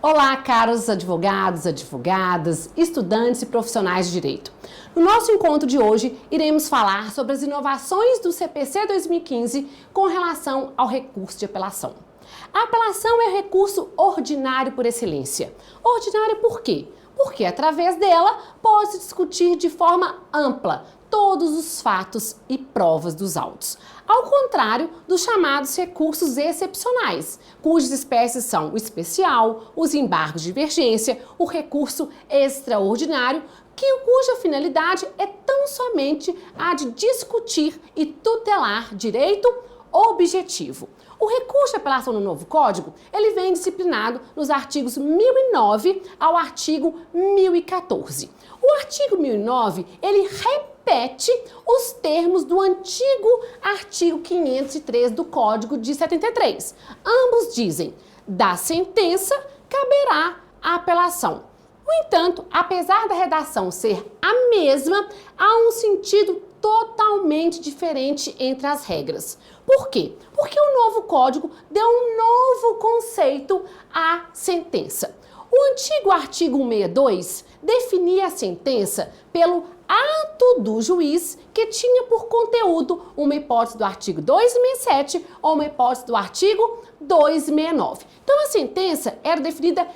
Olá, caros advogados, advogadas, estudantes e profissionais de direito. No nosso encontro de hoje, iremos falar sobre as inovações do CPC 2015 com relação ao recurso de apelação. A apelação é o recurso ordinário por excelência. Ordinário por quê? Porque através dela pode-se discutir de forma ampla todos os fatos e provas dos autos. Ao contrário dos chamados recursos excepcionais, cujas espécies são o especial, os embargos de divergência, o recurso extraordinário, cuja finalidade é tão somente a de discutir e tutelar direito objetivo. O recurso de apelação no novo Código, ele vem disciplinado nos artigos 1009 ao artigo 1014. O artigo 1009, ele repete os termos do antigo artigo 503 do Código de 73. Ambos dizem: da sentença caberá a apelação. No entanto, apesar da redação ser a mesma, há um sentido totalmente diferente entre as regras. Por quê? Porque o novo Código deu um novo conceito à sentença. O antigo artigo 162 definia a sentença pelo ato do juiz que tinha por conteúdo uma hipótese do artigo 267 ou uma hipótese do artigo 269. Então a sentença era definida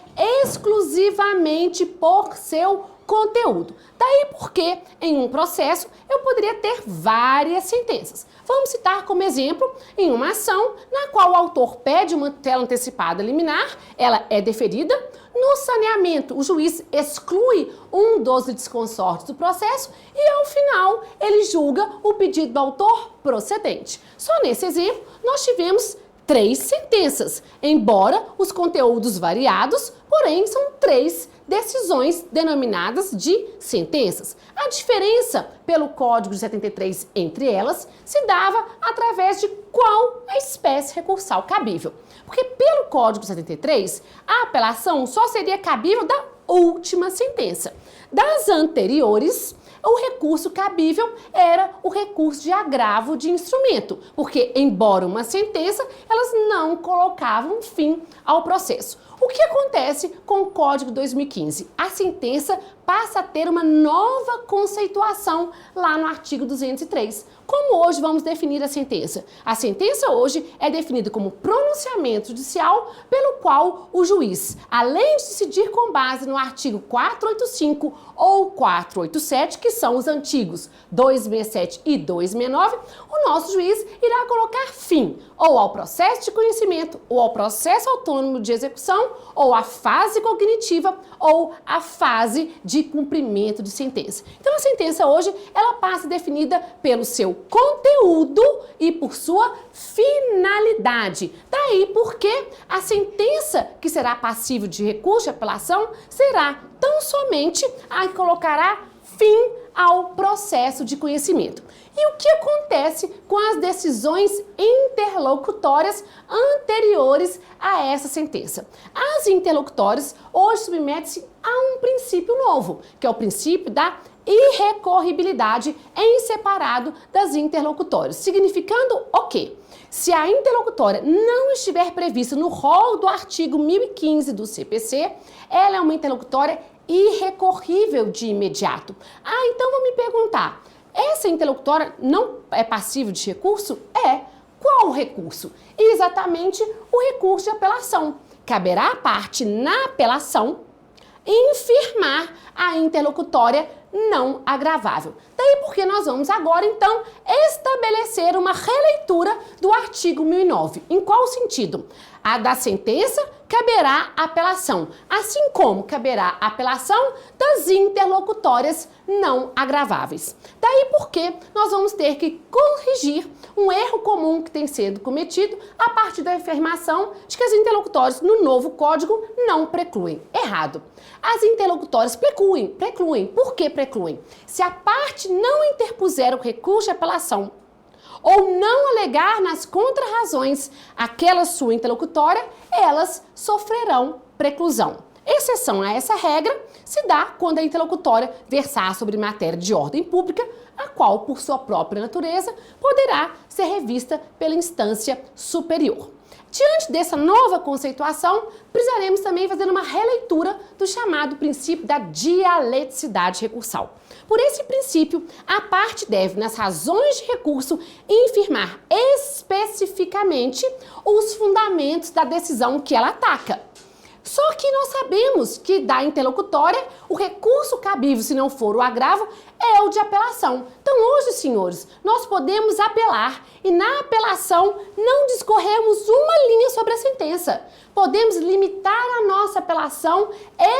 exclusivamente por seu conteúdo. Daí porque em um processo eu poderia ter várias sentenças. Vamos citar como exemplo em uma ação na qual o autor pede uma tutela antecipada liminar, ela é deferida. No saneamento, o juiz exclui um dos litisconsortes do processo e, ao final, ele julga o pedido do autor procedente. Só nesse exemplo, nós tivemos 3 sentenças, embora os conteúdos variados, porém são 3 decisões denominadas de sentenças. A diferença pelo Código de 73 entre elas se dava através de qual a espécie recursal cabível. Porque pelo Código de 73, a apelação só seria cabível da última sentença. Das anteriores, o recurso cabível era o recurso de agravo de instrumento, porque, embora uma sentença, elas não colocavam fim ao processo. O que acontece com o Código 2015? A sentença passa a ter uma nova conceituação lá no artigo 203. Como hoje vamos definir a sentença? A sentença hoje é definida como pronunciamento judicial pelo qual o juiz, além de decidir com base no artigo 485 ou 487, que são os antigos 267 e 269, o nosso juiz irá colocar fim ou ao processo de conhecimento, ou ao processo autônomo de execução, ou à fase cognitiva, ou à fase de cumprimento de sentença. Então a sentença hoje, ela passa definida pelo seu conteúdo e por sua finalidade. Daí porque a sentença que será passível de recurso de apelação será tão somente a que colocará fim ao processo de conhecimento. E o que acontece com as decisões interlocutórias anteriores a essa sentença? As interlocutórias hoje submetem-se a um princípio novo, que é o princípio da irrecorribilidade em separado das interlocutórias, significando o quê? Se a interlocutória não estiver prevista no rol do artigo 1015 do CPC, ela é uma interlocutória irrecorrível de imediato. Então vou me perguntar, essa interlocutória não é passível de recurso? É. Qual o recurso? Exatamente o recurso de apelação. Caberá à parte na apelação infirmar a interlocutória não agravável. Daí porque nós vamos agora, então, estabelecer uma releitura do artigo 1009. Em qual sentido? A da sentença caberá a apelação, assim como caberá a apelação das interlocutórias não agraváveis. Daí porque nós vamos ter que corrigir um erro comum que tem sido cometido a partir da afirmação de que as interlocutórias no novo Código não precluem. Errado. As interlocutórias precluem. Por que precluem? Se a parte não interpuser o recurso de apelação ou não alegar nas contrarrazões aquela sua interlocutória, elas sofrerão preclusão. Exceção a essa regra se dá quando a interlocutória versar sobre matéria de ordem pública, a qual, por sua própria natureza, poderá ser revista pela instância superior. Diante dessa nova conceituação, precisaremos também fazer uma releitura do chamado princípio da dialeticidade recursal. Por esse princípio, a parte deve, nas razões de recurso, infirmar especificamente os fundamentos da decisão que ela ataca. Só que nós sabemos que da interlocutória, o recurso cabível, se não for o agravo, é o de apelação. Então hoje, senhores, nós podemos apelar e na apelação não discorremos uma linha sobre a sentença. Podemos limitar a nossa apelação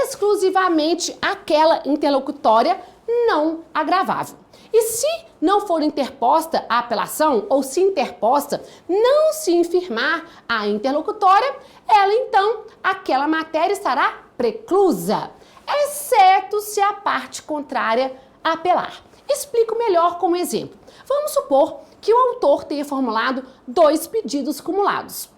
exclusivamente àquela interlocutória não agravável. E se não for interposta a apelação, ou se interposta, não se infirmar a interlocutória, ela então, aquela matéria estará preclusa, exceto se a parte contrária apelar. Explico melhor com um exemplo. Vamos supor que o autor tenha formulado 2 pedidos cumulados.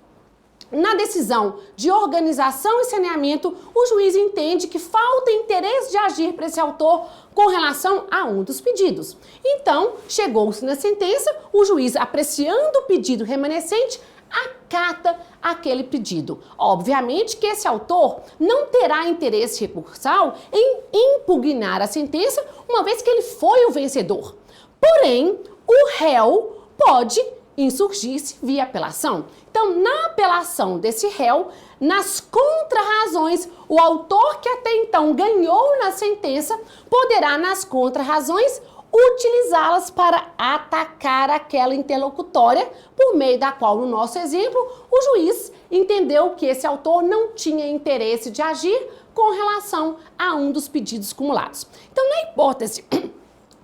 Na decisão de organização e saneamento, o juiz entende que falta interesse de agir para esse autor com relação a um dos pedidos. Então, chegou-se na sentença, o juiz, apreciando o pedido remanescente, acata aquele pedido. Obviamente que esse autor não terá interesse recursal em impugnar a sentença, uma vez que ele foi o vencedor. Porém, o réu pode insurgir-se via apelação. Então, na apelação desse réu, nas contrarrazões, o autor que até então ganhou na sentença poderá, nas contrarrazões, utilizá-las para atacar aquela interlocutória, por meio da qual, no nosso exemplo, o juiz entendeu que esse autor não tinha interesse de agir com relação a um dos pedidos cumulados. Então, na hipótese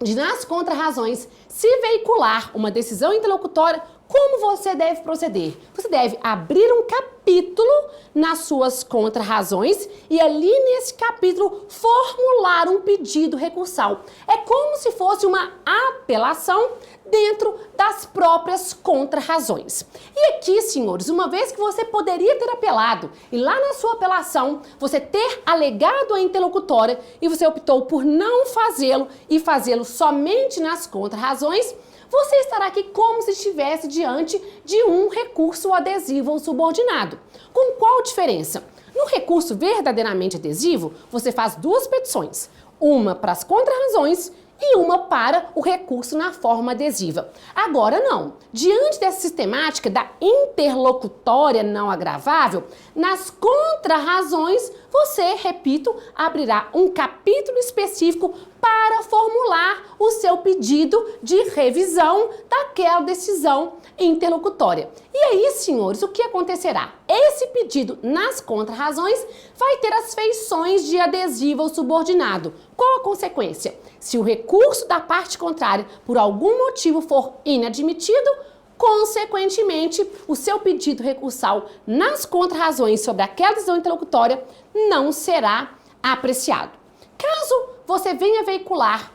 de, nas contrarrazões, se veicular uma decisão interlocutória, como você deve proceder? Você deve abrir um capítulo nas suas contrarrazões e ali nesse capítulo formular um pedido recursal. É como se fosse uma apelação dentro das próprias contrarrazões. E aqui, senhores, uma vez que você poderia ter apelado e lá na sua apelação você ter alegado a interlocutória e você optou por não fazê-lo e fazê-lo somente nas contrarrazões, você estará aqui como se estivesse diante de um recurso adesivo ou subordinado. Com qual diferença? No recurso verdadeiramente adesivo, você faz 2 petições, uma para as contrarrazões e uma para o recurso na forma adesiva. Agora não. Diante dessa sistemática da interlocutória não agravável, nas contrarrazões, você, repito, abrirá um capítulo específico para formular o seu pedido de revisão daquela decisão interlocutória. E aí, senhores, o que acontecerá? Esse pedido nas contrarrazões vai ter as feições de adesivo ou subordinado. Qual a consequência? Se o recurso da parte contrária por algum motivo for inadmitido, consequentemente, o seu pedido recursal nas contrarrazões sobre aquela decisão interlocutória não será apreciado. Caso você venha veicular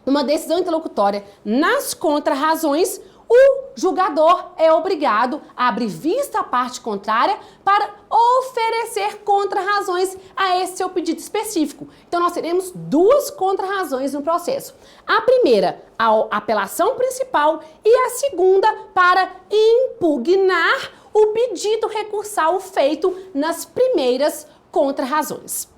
uma decisão interlocutória nas contrarrazões, o julgador é obrigado a abrir vista à parte contrária para oferecer contrarrazões a esse seu pedido específico. Então, nós teremos 2 contrarrazões no processo. A primeira, a apelação principal, e a segunda, para impugnar o pedido recursal feito nas primeiras contrarrazões.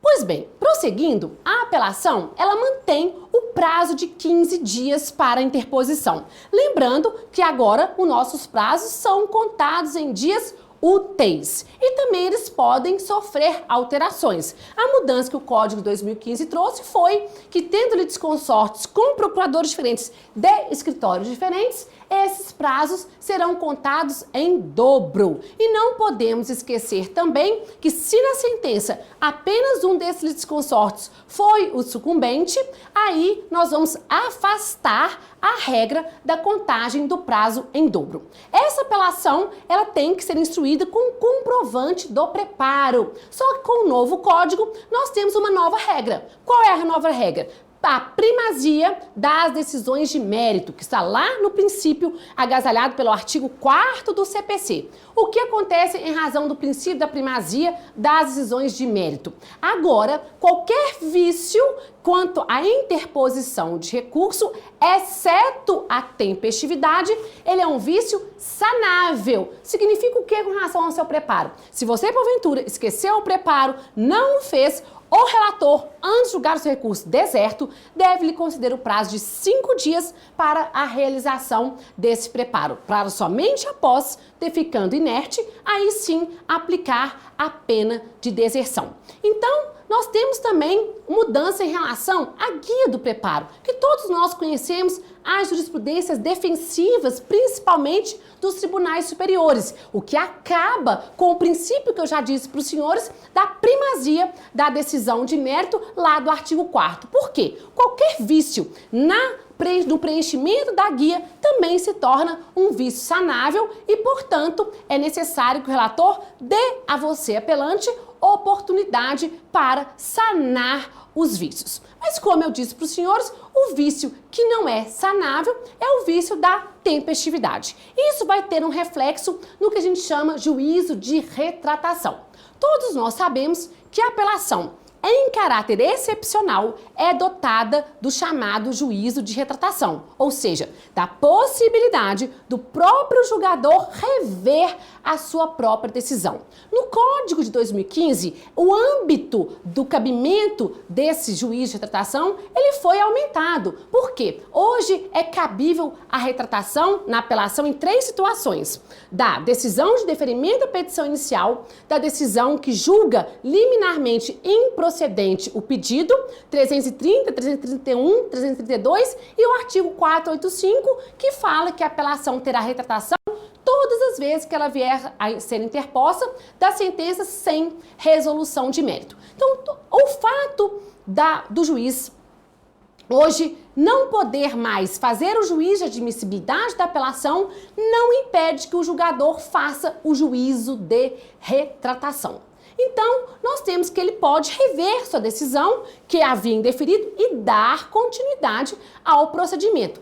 Pois bem, prosseguindo, a apelação, ela mantém o prazo de 15 dias para interposição. Lembrando que agora os nossos prazos são contados em dias úteis e também eles podem sofrer alterações. A mudança que o Código de 2015 trouxe foi que, tendo litisconsortes com procuradores diferentes de escritórios diferentes, esses prazos serão contados em dobro. E não podemos esquecer também que, se na sentença apenas um desses litisconsortes foi o sucumbente, aí nós vamos afastar a regra da contagem do prazo em dobro. Essa apelação, ela tem que ser instruída com comprovante do preparo. Só que com o novo código, nós temos uma nova regra. Qual é a nova regra? a primazia das decisões de mérito, que está lá no princípio agasalhado pelo artigo 4º do CPC. O que acontece em razão do princípio da primazia das decisões de mérito? Agora, qualquer vício quanto à interposição de recurso, exceto a tempestividade, ele é um vício sanável. Significa o que com relação ao seu preparo? Se você, porventura, esqueceu o preparo, não o fez, o relator, antes de julgar o seu recurso deserto, deve lhe conceder o prazo de 5 dias para a realização desse preparo, para somente após ter ficando inerte, aí sim aplicar a pena de deserção. Então, nós temos também mudança em relação à guia do preparo, que todos nós conhecemos as jurisprudências defensivas, principalmente dos tribunais superiores, o que acaba com o princípio que eu já disse para os senhores da primazia da decisão de mérito lá do artigo 4º. Por quê? Qualquer vício no preenchimento da guia também se torna um vício sanável e, portanto, é necessário que o relator dê a você, apelante, oportunidade para sanar os vícios. Mas, como eu disse para os senhores, o vício que não é sanável é o vício da tempestividade. Isso vai ter um reflexo no que a gente chama juízo de retratação. Todos nós sabemos que a apelação em caráter excepcional é dotada do chamado juízo de retratação, ou seja, da possibilidade do próprio julgador rever a sua própria decisão. No Código de 2015, o âmbito do cabimento desse juízo de retratação, ele foi aumentado. Por quê? Hoje é cabível a retratação na apelação em 3 situações: da decisão de deferimento da petição inicial, da decisão que julga liminarmente improcedente o pedido, 330, 331, 332 e o artigo 485, que fala que a apelação terá retratação todas as vezes que ela vier a ser interposta da sentença sem resolução de mérito. Então, o fato do juiz hoje não poder mais fazer o juízo de admissibilidade da apelação não impede que o julgador faça o juízo de retratação. Então, nós temos que ele pode rever sua decisão que havia indeferido e dar continuidade ao procedimento,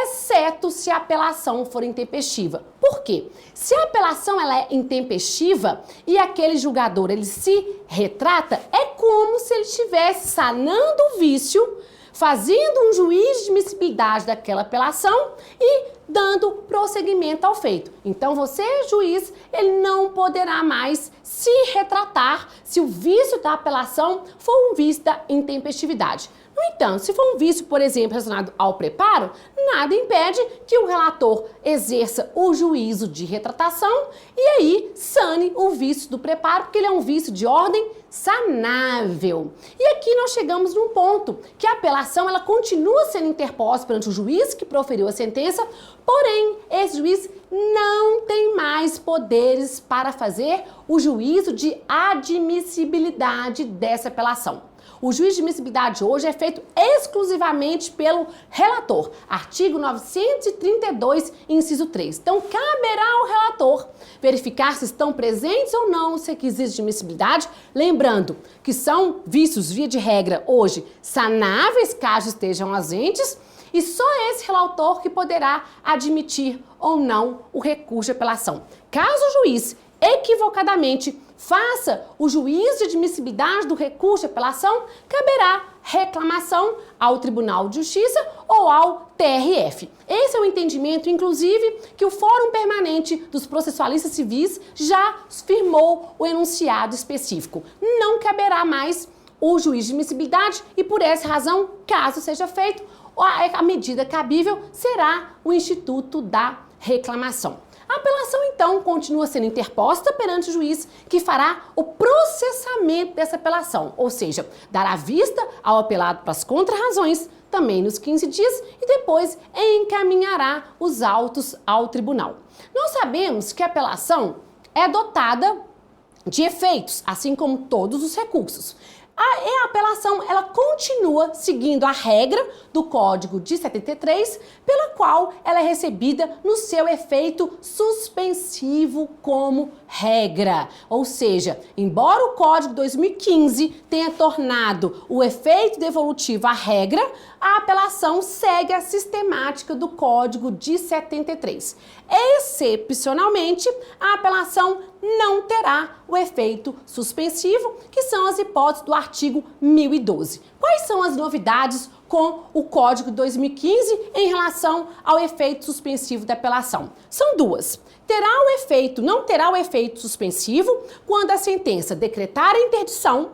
exceto se a apelação for intempestiva. Por quê? Se a apelação ela é intempestiva e aquele julgador ele se retrata, é como se ele estivesse sanando o vício, fazendo um juízo de admissibilidade daquela apelação e dando prosseguimento ao feito. Então, você, juiz, ele não poderá mais se retratar se o vício da apelação for um vício da intempestividade. No entanto, se for um vício, por exemplo, relacionado ao preparo, nada impede que o relator exerça o juízo de retratação e aí sane o vício do preparo, porque ele é um vício de ordem sanável. E aqui nós chegamos num ponto que a apelação ela continua sendo interposta perante o juiz que proferiu a sentença, porém, esse juiz não tem mais poderes para fazer o juízo de admissibilidade dessa apelação. O juízo de admissibilidade hoje é feito exclusivamente pelo relator, artigo 932, inciso 3. Então, caberá ao relator verificar se estão presentes ou não os requisitos de admissibilidade, lembrando que são vícios, via de regra, hoje, sanáveis caso estejam ausentes, e só esse relator que poderá admitir ou não o recurso de apelação. Caso o juiz equivocadamente faça o juízo de admissibilidade do recurso de apelação, caberá reclamação ao Tribunal de Justiça ou ao TRF. Esse é o entendimento, inclusive, que o Fórum Permanente dos Processualistas Civis já firmou o enunciado específico. Não caberá mais o juízo de admissibilidade e, por essa razão, caso seja feito, a medida cabível será o Instituto da Reclamação. A apelação, então, continua sendo interposta perante o juiz que fará o processamento dessa apelação, ou seja, dará vista ao apelado para as contrarrazões, também nos 15 dias, e depois encaminhará os autos ao tribunal. Nós sabemos que a apelação é dotada de efeitos, assim como todos os recursos. A apelação, ela continua seguindo a regra do Código de 73, pela qual ela é recebida no seu efeito suspensivo como regra. Ou seja, embora o Código de 2015 tenha tornado o efeito devolutivo a regra, a apelação segue a sistemática do Código de 73. Excepcionalmente, a apelação não terá o efeito suspensivo, que são as hipóteses do artigo 1012. Quais são as novidades com o Código de 2015 em relação ao efeito suspensivo da apelação? São duas. Não terá o efeito suspensivo quando a sentença decretar a interdição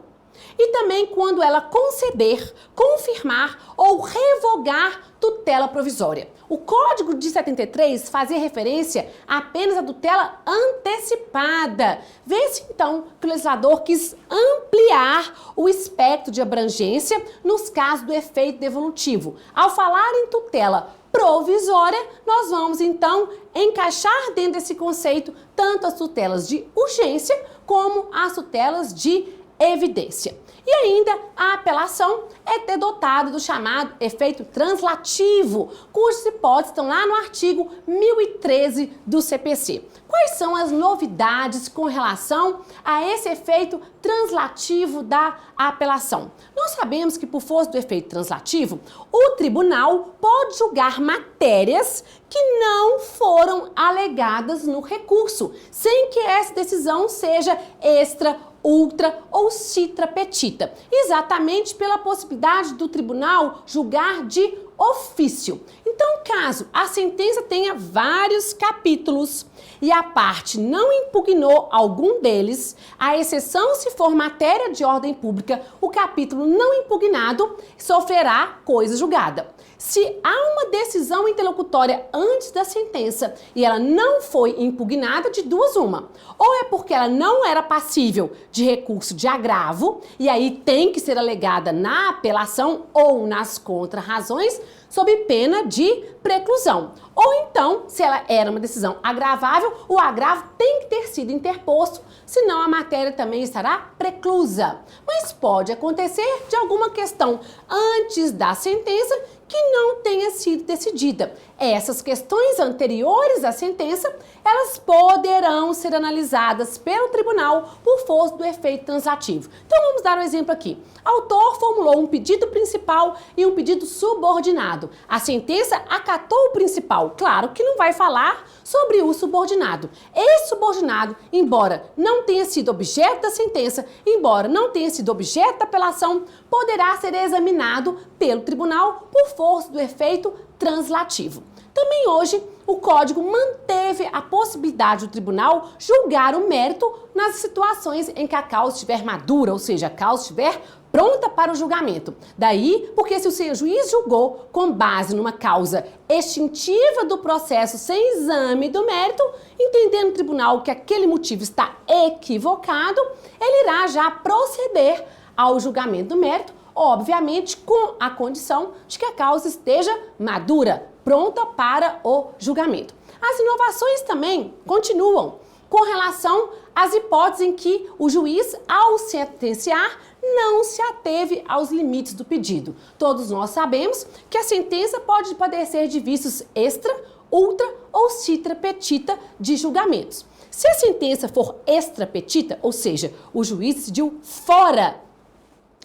e também quando ela conceder, confirmar ou revogar tutela provisória. O Código de 73 fazia referência apenas à tutela antecipada. Vê-se então que o legislador quis ampliar o espectro de abrangência nos casos do efeito devolutivo. Ao falar em tutela provisória, nós vamos então encaixar dentro desse conceito tanto as tutelas de urgência como as tutelas de evidência. E ainda a apelação é ter dotado do chamado efeito translativo, cujas hipóteses estão lá no artigo 1013 do CPC. Quais são as novidades com relação a esse efeito translativo da apelação? Nós sabemos que, por força do efeito translativo, o tribunal pode julgar matérias que não foram alegadas no recurso, sem que essa decisão seja extra, ultra ou citra petita, exatamente pela possibilidade do tribunal julgar de ofício. Então, caso a sentença tenha vários capítulos e a parte não impugnou algum deles, à exceção se for matéria de ordem pública, o capítulo não impugnado sofrerá coisa julgada. Se há uma decisão interlocutória antes da sentença e ela não foi impugnada, de duas uma. Ou é porque ela não era passível de recurso de agravo, e aí tem que ser alegada na apelação ou nas contrarrazões, sob pena de preclusão. Ou então, se ela era uma decisão agravável, o agravo tem que ter sido interposto, senão a matéria também estará preclusa. Mas pode acontecer de alguma questão antes da sentença que não tenha sido decidida. Essas questões anteriores à sentença, elas poderão ser analisadas pelo tribunal por força do efeito translativo. Então vamos dar um exemplo aqui. Autor formulou um pedido principal e um pedido subordinado. A sentença acatou o principal. Claro que não vai falar sobre o subordinado. Esse subordinado, embora não tenha sido objeto da sentença, embora não tenha sido objeto da apelação, poderá ser examinado pelo tribunal por força do efeito translativo. Também hoje, o Código manteve a possibilidade do tribunal julgar o mérito nas situações em que a causa estiver madura, ou seja, a causa estiver pronta para o julgamento. Daí, porque se o juiz julgou com base numa causa extintiva do processo sem exame do mérito, entendendo o tribunal que aquele motivo está equivocado, ele irá já proceder ao julgamento do mérito, obviamente com a condição de que a causa esteja madura, pronta para o julgamento. As inovações também continuam com relação às hipóteses em que o juiz, ao sentenciar, não se ateve aos limites do pedido. Todos nós sabemos que a sentença pode padecer de vícios extra, ultra ou citra petita de julgamentos. Se a sentença for extra petita, ou seja, o juiz decidiu fora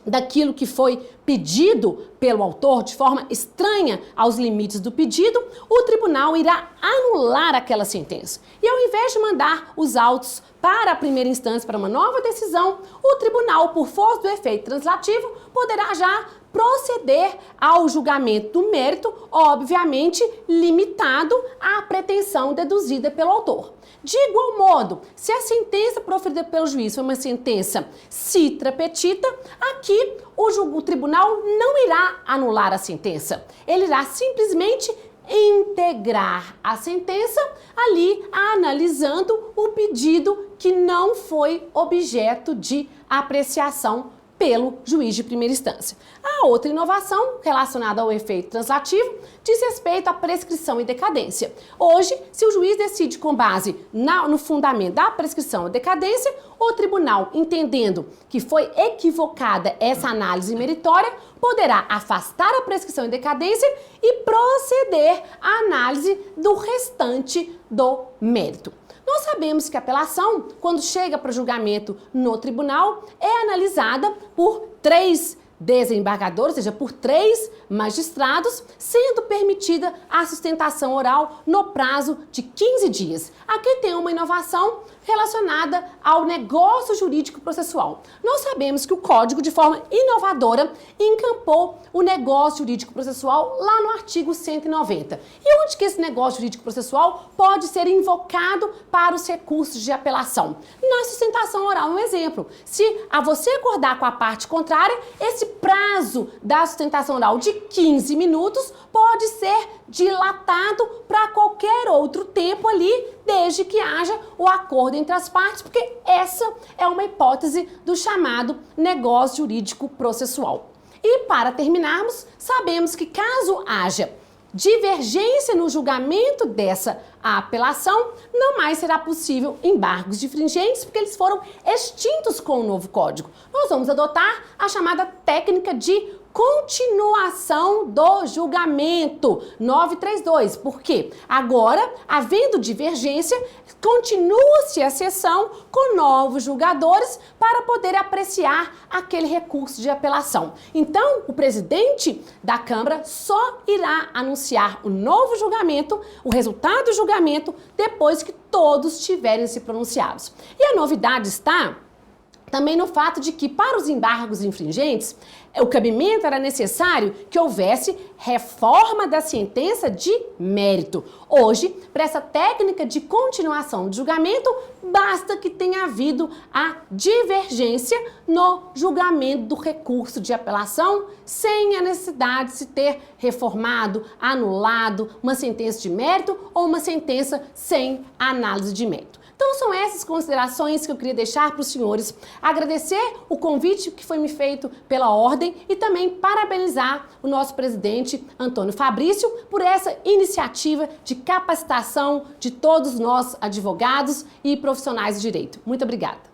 daquilo que foi pedido pelo autor de forma estranha aos limites do pedido, o tribunal irá anular aquela sentença. E ao invés de mandar os autos para a primeira instância para uma nova decisão, o tribunal, por força do efeito translativo, poderá já proceder ao julgamento do mérito, obviamente limitado à pretensão deduzida pelo autor. De igual modo, se a sentença proferida pelo juiz foi uma sentença citra petita, aqui o tribunal não irá anular a sentença. Ele irá simplesmente integrar a sentença ali, analisando o pedido que não foi objeto de apreciação pelo juiz de primeira instância. A outra inovação, relacionada ao efeito translativo, diz respeito à prescrição e decadência. Hoje, se o juiz decide com base no fundamento da prescrição e decadência, o tribunal, entendendo que foi equivocada essa análise meritória, poderá afastar a prescrição e decadência e proceder à análise do restante do mérito. Nós sabemos que a apelação, quando chega para o julgamento no tribunal, é analisada por 3 desembargadores, ou seja, por 3 magistrados, sendo permitida a sustentação oral no prazo de 15 dias. Aqui tem uma inovação relacionada ao negócio jurídico processual. Nós sabemos que o Código, de forma inovadora, encampou o negócio jurídico processual lá no artigo 190. E onde que esse negócio jurídico processual pode ser invocado para os recursos de apelação? Na sustentação oral, um exemplo. Se você acordar com a parte contrária, esse prazo da sustentação oral de 15 minutos pode ser dilatado para qualquer outro tempo ali, desde que haja o acordo entre as partes, porque essa é uma hipótese do chamado negócio jurídico processual. E para terminarmos, sabemos que caso haja divergência no julgamento dessa apelação, não mais será possível embargos diferingentes, porque eles foram extintos com o novo Código. Nós vamos adotar a chamada técnica de continuação do julgamento 932. Por quê? Agora, havendo divergência, continua-se a sessão com novos julgadores para poder apreciar aquele recurso de apelação. Então, o presidente da Câmara só irá anunciar o novo julgamento, o resultado do julgamento, depois que todos tiverem se pronunciados. E a novidade está também no fato de que, para os embargos infringentes, o cabimento era necessário que houvesse reforma da sentença de mérito. Hoje, para essa técnica de continuação de julgamento, basta que tenha havido a divergência no julgamento do recurso de apelação, sem a necessidade de se ter reformado, anulado uma sentença de mérito ou uma sentença sem análise de mérito. Então são essas considerações que eu queria deixar para os senhores. Agradecer o convite que foi me feito pela ordem e também parabenizar o nosso presidente Antônio Fabrício por essa iniciativa de capacitação de todos nós advogados e profissionais de direito. Muito obrigada.